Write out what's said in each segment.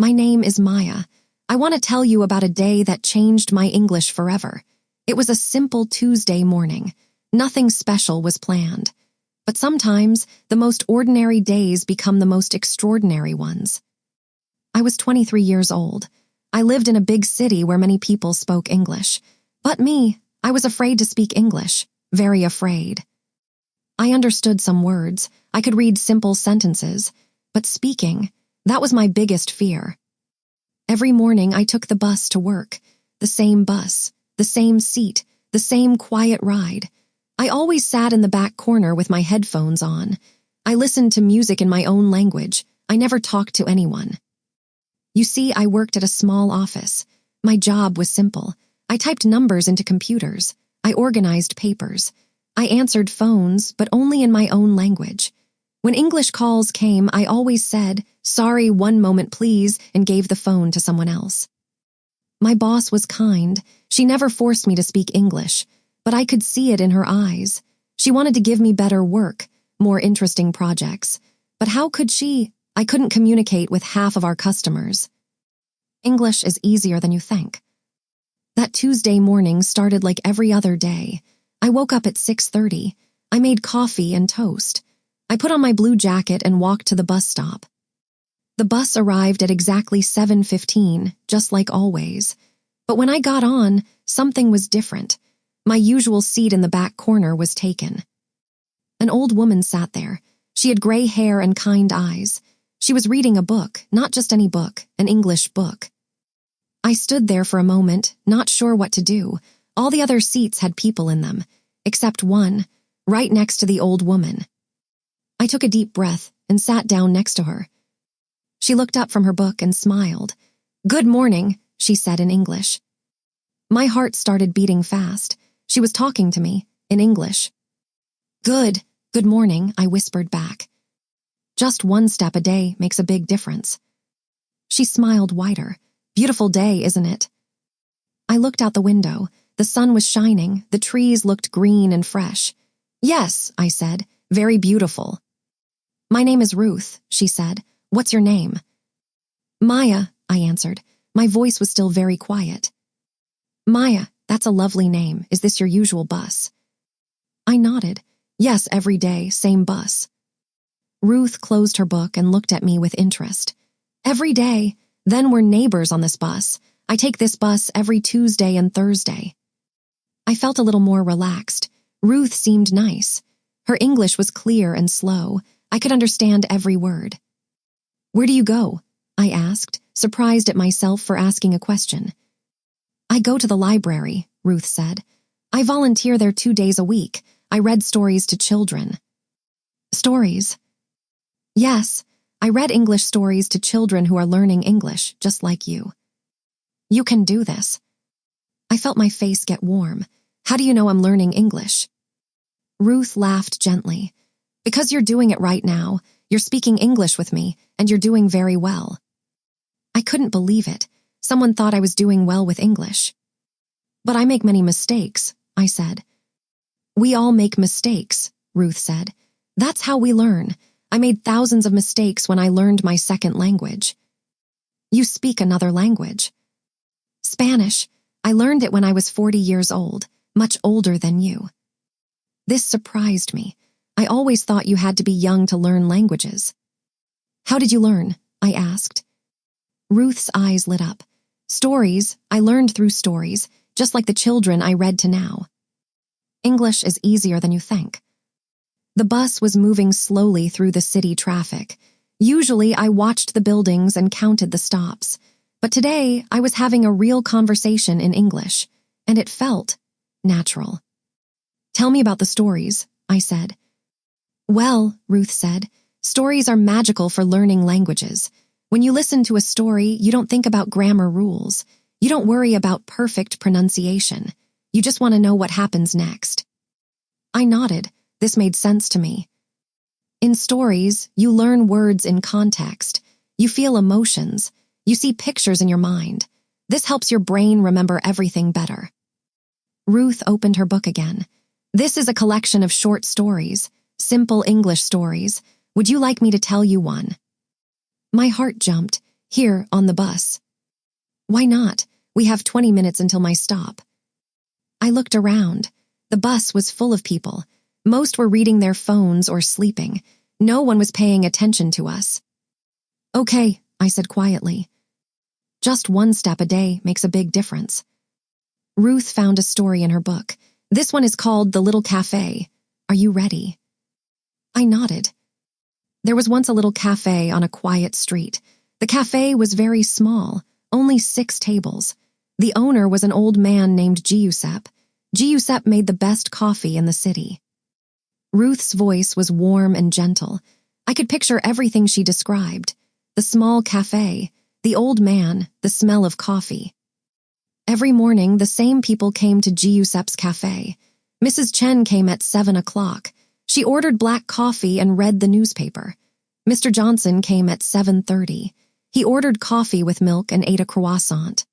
My name is Maya. I want to tell you about a day that changed my English forever. It was a simple Tuesday morning. Nothing special was planned. But sometimes, the most ordinary days become the most extraordinary ones. I was 23 years old. I lived in a big city where many people spoke English. But me, I was afraid to speak English. Very afraid. I understood some words. I could read simple sentences. But speaking, that was my biggest fear. Every morning I took the bus to work. The same bus, the same seat, the same quiet ride. I always sat in the back corner with my headphones on. I listened to music in my own language. I never talked to anyone. You see, I worked at a small office. My job was simple. I typed numbers into computers. I organized papers. I answered phones, but only in my own language. When English calls came, I always said, "Sorry, one moment please," and gave the phone to someone else. My boss was kind. She never forced me to speak English, but I could see it in her eyes. She wanted to give me better work, more interesting projects. But how could she? I couldn't communicate with half of our customers. English is easier than you think. That Tuesday morning started like every other day. I woke up at 6:30. I made coffee and toast. I put on my blue jacket and walked to the bus stop. The bus arrived at exactly 7:15, just like always. But when I got on, something was different. My usual seat in the back corner was taken. An old woman sat there. She had gray hair and kind eyes. She was reading a book, not just any book, an English book. I stood there for a moment, not sure what to do. All the other seats had people in them, except one, right next to the old woman. I took a deep breath and sat down next to her. She looked up from her book and smiled. "Good morning," she said in English. My heart started beating fast. She was talking to me, in English. Good morning," I whispered back. Just one step a day makes a big difference. She smiled wider. "Beautiful day, isn't it?" I looked out the window. The sun was shining. The trees looked green and fresh. "Yes," I said, "very beautiful." "My name is Ruth," she said. "What's your name?" "Maya," I answered. My voice was still very quiet. "Maya, that's a lovely name. Is this your usual bus?" I nodded. "Yes, every day, same bus." Ruth closed her book and looked at me with interest. "Every day? Then we're neighbors on this bus. I take this bus every Tuesday and Thursday." I felt a little more relaxed. Ruth seemed nice. Her English was clear and slow. I could understand every word. "Where do you go?" I asked, surprised at myself for asking a question. "I go to the library," Ruth said. "I volunteer there 2 days a week. I read stories to children." "Stories?" "Yes, I read English stories to children who are learning English, just like you." "You can do this." I felt my face get warm. "How do you know I'm learning English?" Ruth laughed gently. "Because you're doing it right now. You're speaking English with me, and you're doing very well." I couldn't believe it. Someone thought I was doing well with English. "But I make many mistakes," I said. "We all make mistakes," Ruth said. "That's how we learn. I made thousands of mistakes when I learned my second language." "You speak another language?" "Spanish. I learned it when I was 40 years old, much older than you." This surprised me. I always thought you had to be young to learn languages. "How did you learn?" I asked. Ruth's eyes lit up. "Stories. I learned through stories, just like the children I read to now." English is easier than you think. The bus was moving slowly through the city traffic. Usually, I watched the buildings and counted the stops. But today, I was having a real conversation in English, and it felt natural. "Tell me about the stories," I said. "Well," Ruth said, "stories are magical for learning languages. When you listen to a story, you don't think about grammar rules. You don't worry about perfect pronunciation. You just want to know what happens next." I nodded. This made sense to me. In stories, you learn words in context. You feel emotions. You see pictures in your mind. This helps your brain remember everything better. Ruth opened her book again. "This is a collection of short stories, simple English stories. Would you like me to tell you one?" My heart jumped. Here, on the bus. Why not? We have 20 minutes until my stop. I looked around. The bus was full of people. Most were reading their phones or sleeping. No one was paying attention to us. Okay, I said quietly. Just one step a day makes a big difference. Ruth found a story in her book. This one is called The Little Cafe. Are you ready? I nodded. There was once a little cafe on a quiet street. The cafe was very small, only 6 tables. The owner was an old man named Giuseppe. Giuseppe made the best coffee in the city. Ruth's voice was warm and gentle. I could picture everything she described. The small cafe, the old man, the smell of coffee. Every morning, the same people came to Giuseppe's cafe. Mrs. Chen came at 7 o'clock. She ordered black coffee and read the newspaper. Mr. Johnson came at 7:30. He ordered coffee with milk and ate a croissant.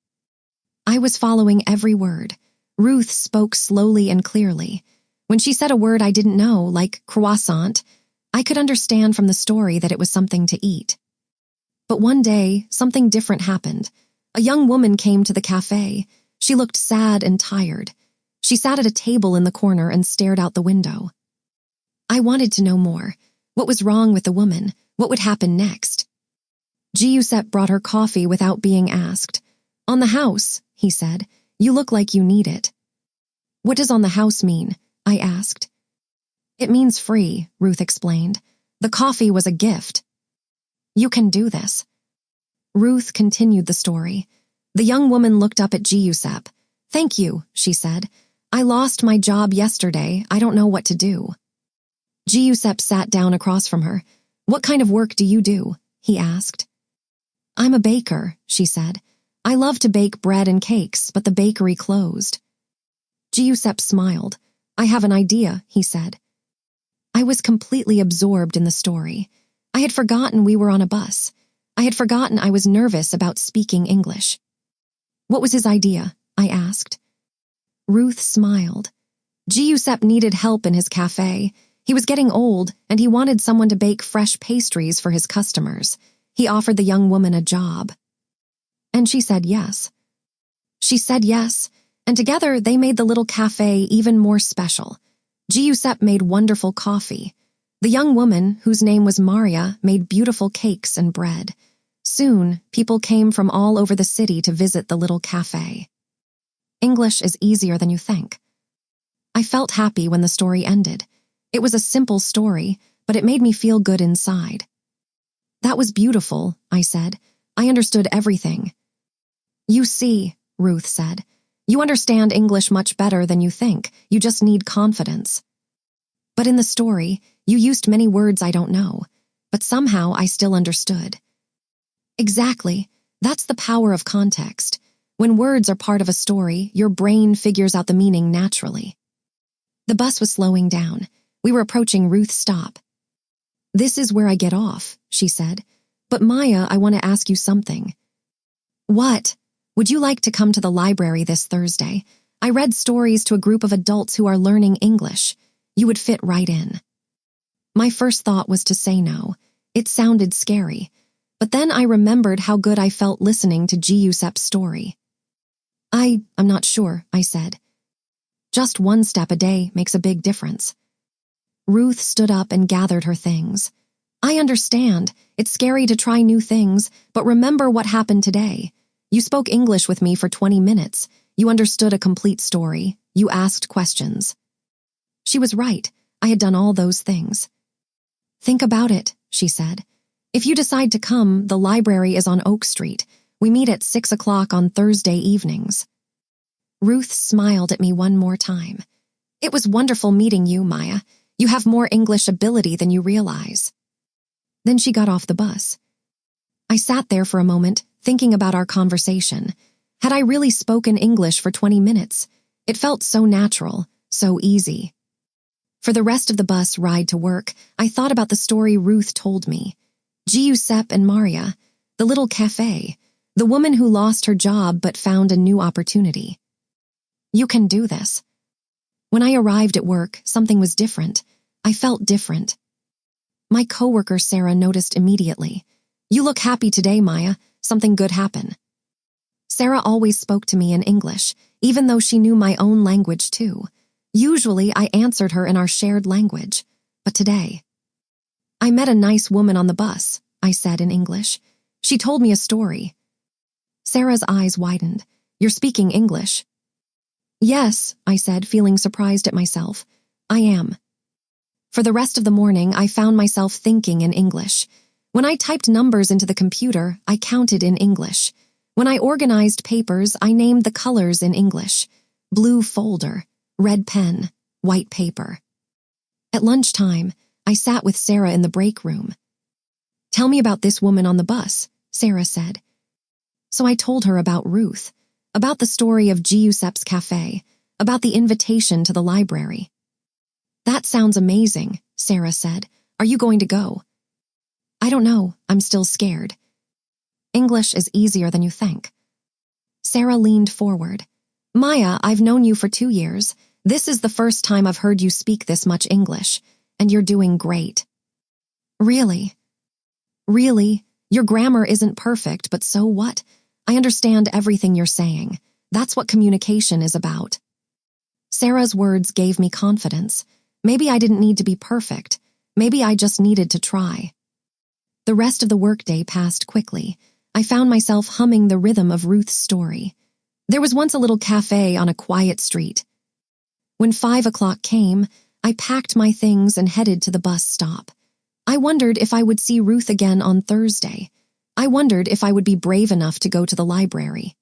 I was following every word. Ruth spoke slowly and clearly. When she said a word I didn't know, like croissant, I could understand from the story that it was something to eat. But one day, something different happened. A young woman came to the cafe. She looked sad and tired. She sat at a table in the corner and stared out the window. I wanted to know more. What was wrong with the woman? What would happen next? Giuseppe brought her coffee without being asked. On the house, he said. You look like you need it. What does on the house mean? I asked. It means free, Ruth explained. The coffee was a gift. You can do this. Ruth continued the story. The young woman looked up at Giuseppe. Thank you, she said. I lost my job yesterday. I don't know what to do. Giuseppe sat down across from her. What kind of work do you do? He asked. I'm a baker, she said. I love to bake bread and cakes, but the bakery closed. Giuseppe smiled. I have an idea, he said. I was completely absorbed in the story. I had forgotten we were on a bus. I had forgotten I was nervous about speaking English. What was his idea? I asked. Ruth smiled. Giuseppe needed help in his cafe. He was getting old, and he wanted someone to bake fresh pastries for his customers. He offered the young woman a job. And she said yes. She said yes, and together they made the little cafe even more special. Giuseppe made wonderful coffee. The young woman, whose name was Maria, made beautiful cakes and bread. Soon, people came from all over the city to visit the little cafe. English is easier than you think. I felt happy when the story ended. It was a simple story, but it made me feel good inside. That was beautiful, I said. I understood everything. You see, Ruth said. You understand English much better than you think. You just need confidence. But in the story, you used many words I don't know, but somehow I still understood. Exactly. That's the power of context. When words are part of a story, your brain figures out the meaning naturally. The bus was slowing down. We were approaching Ruth's stop. This is where I get off, she said. But Maya, I want to ask you something. What? Would you like to come to the library this Thursday? I read stories to a group of adults who are learning English. You would fit right in. My first thought was to say no. It sounded scary. But then I remembered how good I felt listening to Giuseppe's story. I'm not sure, I said. Just one step a day makes a big difference. Ruth stood up and gathered her things. I understand. It's scary to try new things, but remember what happened today. You spoke English with me for 20 minutes. You understood a complete story. You asked questions. She was right. I had done all those things. Think about it, she said. If you decide to come, the library is on Oak Street. We meet at 6 o'clock on Thursday evenings. Ruth smiled at me one more time. It was wonderful meeting you, Maya. You have more English ability than you realize. Then she got off the bus. I sat there for a moment, thinking about our conversation. Had I really spoken English for 20 minutes? It felt so natural, so easy. For the rest of the bus ride to work, I thought about the story Ruth told me. Giuseppe and Maria, the little cafe, the woman who lost her job but found a new opportunity. You can do this. When I arrived at work, something was different. I felt different. My coworker Sarah noticed immediately. You look happy today, Maya. something good happen? Sarah always spoke to me in English, even though she knew my own language too. Usually, I answered her in our shared language. But today, I met a nice woman on the bus, I said in English. She told me a story. Sarah's eyes widened. You're speaking English? Yes, I said, feeling surprised at myself. I am. For the rest of the morning, I found myself thinking in English. When I typed numbers into the computer, I counted in English. When I organized papers, I named the colors in English. Blue folder, red pen, white paper. At lunchtime, I sat with Sarah in the break room. Tell me about this woman on the bus, Sarah said. So I told her about Ruth, about the story of Giuseppe's Cafe, about the invitation to the library. That sounds amazing, Sarah said. Are you going to go? I don't know, I'm still scared. English is easier than you think. Sarah leaned forward. Maya, I've known you for 2 years. This is the first time I've heard you speak this much English, and you're doing great. Really? Really? Your grammar isn't perfect, but so what? I understand everything you're saying. That's what communication is about. Sarah's words gave me confidence. Maybe I didn't need to be perfect. Maybe I just needed to try. The rest of the workday passed quickly. I found myself humming the rhythm of Ruth's story. There was once a little cafe on a quiet street. When 5 o'clock came, I packed my things and headed to the bus stop. I wondered if I would see Ruth again on Thursday. I wondered if I would be brave enough to go to the library.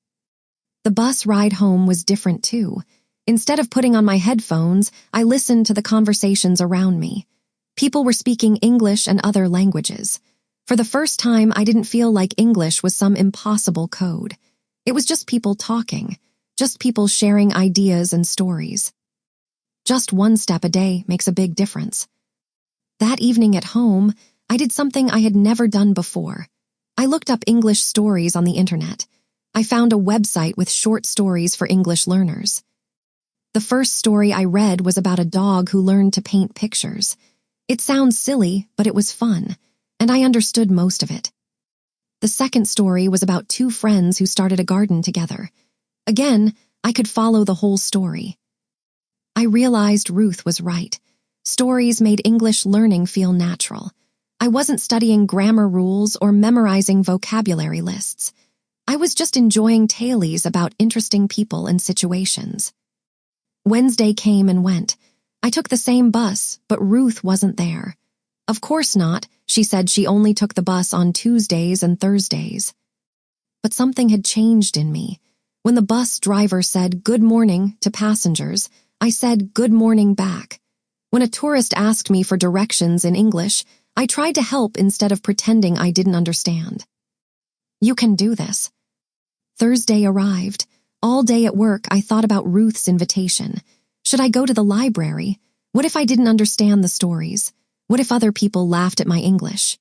The bus ride home was different too. Instead of putting on my headphones, I listened to the conversations around me. People were speaking English and other languages. For the first time, I didn't feel like English was some impossible code. It was just people talking, just people sharing ideas and stories. Just one step a day makes a big difference. That evening at home, I did something I had never done before. I looked up English stories on the internet. I found a website with short stories for English learners. The first story I read was about a dog who learned to paint pictures. It sounds silly, but it was fun, and I understood most of it. The second story was about 2 friends who started a garden together. Again, I could follow the whole story. I realized Ruth was right. Stories made English learning feel natural. I wasn't studying grammar rules or memorizing vocabulary lists. I was just enjoying tales about interesting people and situations. Wednesday came and went. I took the same bus, but Ruth wasn't there. Of course not, she said she only took the bus on Tuesdays and Thursdays. But something had changed in me. When the bus driver said good morning to passengers, I said good morning back. When a tourist asked me for directions in English, I tried to help instead of pretending I didn't understand. You can do this. Thursday arrived. All day at work, I thought about Ruth's invitation. Should I go to the library? What if I didn't understand the stories? What if other people laughed at my English?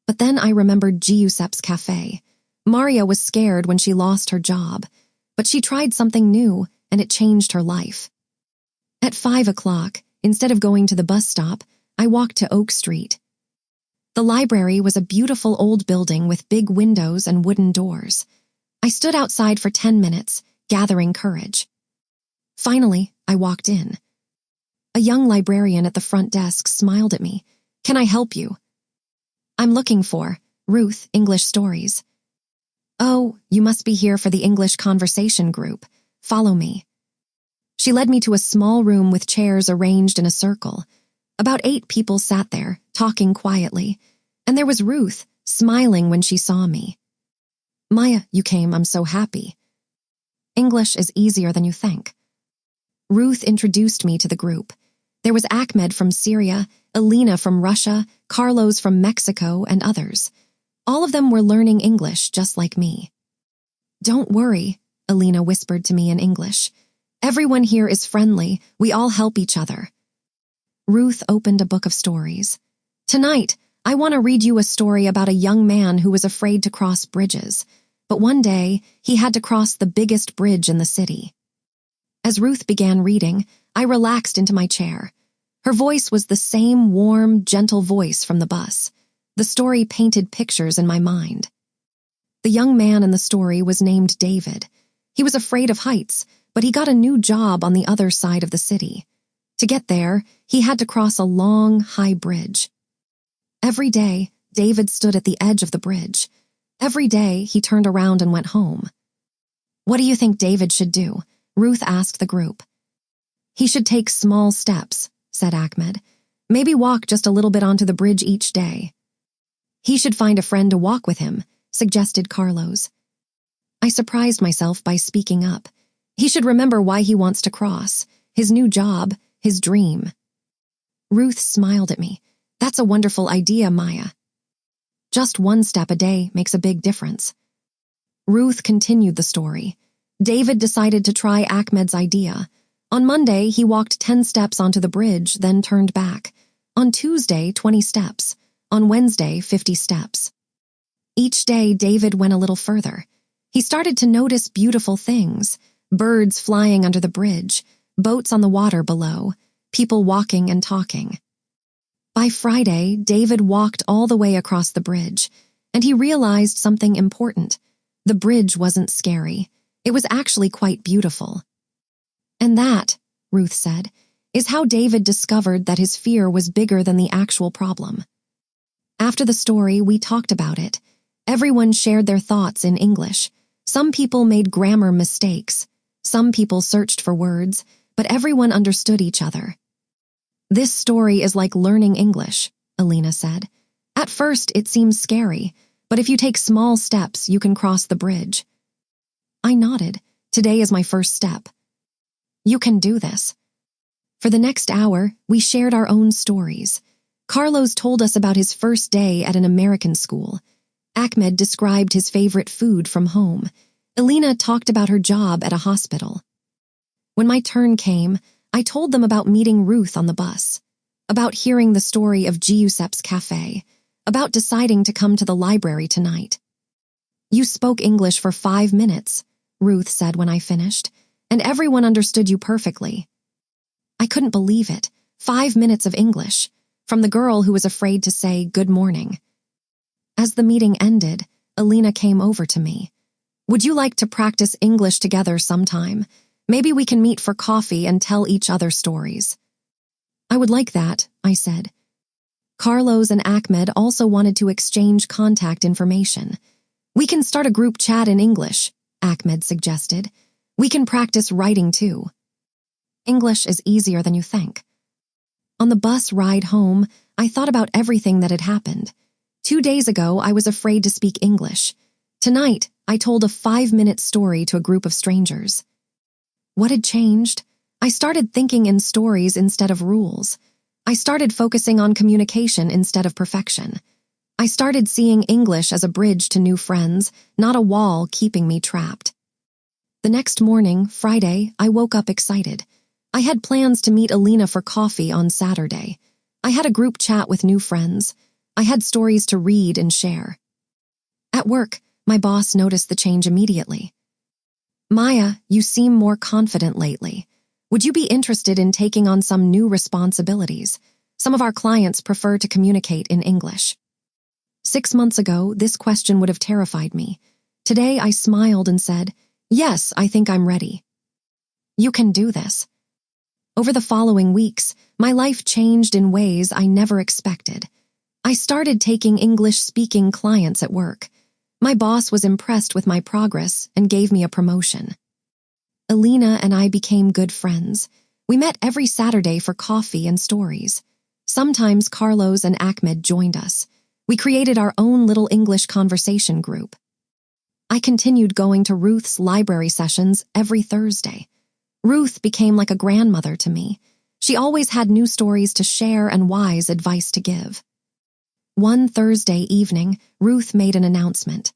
But then I remembered Giuseppe's Cafe. Maria was scared when she lost her job, but she tried something new, and it changed her life. At 5 o'clock, instead of going to the bus stop, I walked to Oak Street. The library was a beautiful old building with big windows and wooden doors. I stood outside for 10 minutes, gathering courage. Finally, I walked in. A young librarian at the front desk smiled at me. Can I help you? I'm looking for Ruth, English Stories. Oh, you must be here for the English conversation group. Follow me. She led me to a small room with chairs arranged in a circle. About 8 people sat there, talking quietly, and there was Ruth, smiling when she saw me. Maya, you came, I'm so happy. English is easier than you think. Ruth introduced me to the group. There was Ahmed from Syria, Elena from Russia, Carlos from Mexico, and others. All of them were learning English just like me. Don't worry, Elena whispered to me in English. Everyone here is friendly, we all help each other. Ruth opened a book of stories. Tonight, I want to read you a story about a young man who was afraid to cross bridges, but one day he had to cross the biggest bridge in the city. As Ruth began reading, I relaxed into my chair. Her voice was the same warm, gentle voice from the bus. The story painted pictures in my mind. The young man in the story was named David. He was afraid of heights, but he got a new job on the other side of the city. To get there, he had to cross a long, high bridge. Every day, David stood at the edge of the bridge. Every day, he turned around and went home. "What do you think David should do?" Ruth asked the group. "He should take small steps," said Ahmed. "Maybe walk just a little bit onto the bridge each day." "He should find a friend to walk with him," suggested Carlos. I surprised myself by speaking up. He should remember why he wants to cross, his new job, his dream. Ruth smiled at me. "That's a wonderful idea, Maya. Just one step a day makes a big difference." Ruth continued the story. David decided to try Ahmed's idea. On Monday, he walked 10 steps onto the bridge, then turned back. On Tuesday, 20 steps. On Wednesday, 50 steps. Each day, David went a little further. He started to notice beautiful things: birds flying under the bridge, boats on the water below, people walking and talking. By Friday, David walked all the way across the bridge, and he realized something important. The bridge wasn't scary. It was actually quite beautiful. "And that," Ruth said, "is how David discovered that his fear was bigger than the actual problem." After the story, we talked about it. Everyone shared their thoughts in English. Some people made grammar mistakes. Some people searched for words, but everyone understood each other. "This story is like learning English," Alina said. "At first, it seems scary, but if you take small steps, you can cross the bridge." I nodded. Today is my first step. "You can do this." For the next hour, we shared our own stories. Carlos told us about his first day at an American school. Ahmed described his favorite food from home. Alina talked about her job at a hospital. When my turn came, I told them about meeting Ruth on the bus, about hearing the story of Giuseppe's cafe, about deciding to come to the library tonight. "You spoke English for 5 minutes," Ruth said when I finished, "and everyone understood you perfectly." I couldn't believe it. 5 minutes of English, from the girl who was afraid to say good morning. As the meeting ended, Alina came over to me. "Would you like to practice English together sometime? Maybe we can meet for coffee and tell each other stories." "I would like that," I said. Carlos and Ahmed also wanted to exchange contact information. "We can start a group chat in English," Ahmed suggested. "We can practice writing too." English is easier than you think. On the bus ride home, I thought about everything that had happened. 2 days ago, I was afraid to speak English. Tonight, I told a 5-minute story to a group of strangers. What had changed? I started thinking in stories instead of rules. I started focusing on communication instead of perfection. I started seeing English as a bridge to new friends, not a wall keeping me trapped. The next morning, Friday, I woke up excited. I had plans to meet Alina for coffee on Saturday. I had a group chat with new friends. I had stories to read and share. At work, my boss noticed the change immediately. "Maya, you seem more confident lately. Would you be interested in taking on some new responsibilities? Some of our clients prefer to communicate in English." 6 months ago, this question would have terrified me. Today, I smiled and said, "Yes, I think I'm ready." You can do this. Over the following weeks, my life changed in ways I never expected. I started taking English-speaking clients at work. My boss was impressed with my progress and gave me a promotion. Alina and I became good friends. We met every Saturday for coffee and stories. Sometimes Carlos and Ahmed joined us. We created our own little English conversation group. I continued going to Ruth's library sessions every Thursday. Ruth became like a grandmother to me. She always had new stories to share and wise advice to give. One Thursday evening, Ruth made an announcement.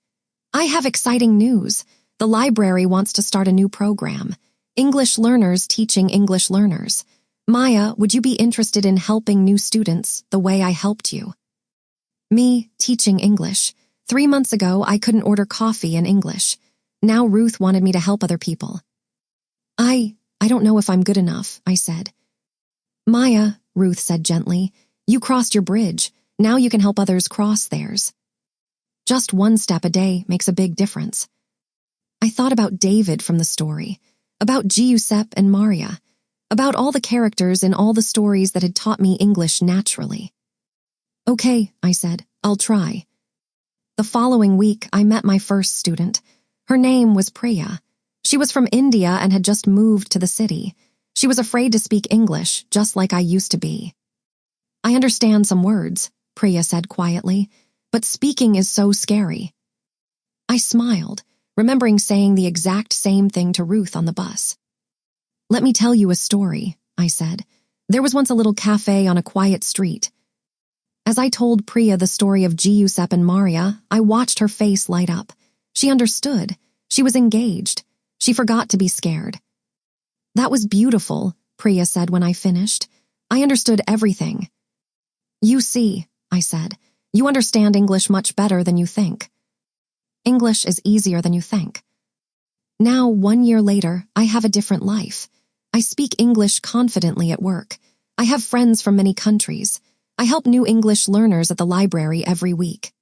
"I have exciting news. The library wants to start a new program. English learners teaching English learners. Maya, would you be interested in helping new students the way I helped you?" Me, teaching English. 3 months ago, I couldn't order coffee in English. Now Ruth wanted me to help other people. I don't know if I'm good enough," I said. "Maya," Ruth said gently, "you crossed your bridge. Now you can help others cross theirs." Just one step a day makes a big difference. I thought about David from the story, about Giuseppe and Maria, about all the characters in all the stories that had taught me English naturally. Okay, I said, I'll try. The following week, I met my first student. Her name was Priya. She was from India and had just moved to the city. She was afraid to speak English, just like I used to be. I understand some words, Priya said quietly, but speaking is so scary. I smiled, remembering saying the exact same thing to Ruth on the bus. Let me tell you a story, I said. There was once a little cafe on a quiet street. As I told Priya the story of Giuseppe and Maria, I watched her face light up. She understood. She was engaged. She forgot to be scared. That was beautiful, Priya said when I finished. I understood everything. You see, I said, you understand English much better than you think. English is easier than you think. Now, 1 year later, I have a different life. I speak English confidently at work. I have friends from many countries. I help new English learners at the library every week.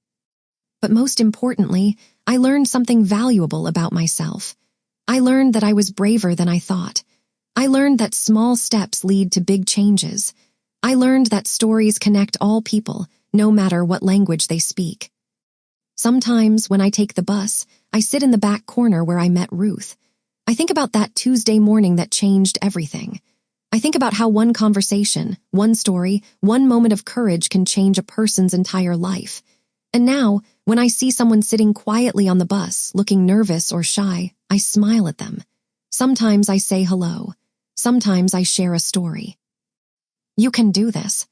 But most importantly, I learned something valuable about myself. I learned that I was braver than I thought. I learned that small steps lead to big changes. I learned that stories connect all people, no matter what language they speak. Sometimes, when I take the bus, I sit in the back corner where I met Ruth. I think about that Tuesday morning that changed everything. I think about how one conversation, one story, one moment of courage can change a person's entire life. And now, when I see someone sitting quietly on the bus, looking nervous or shy, I smile at them. Sometimes I say hello. Sometimes I share a story. You can do this.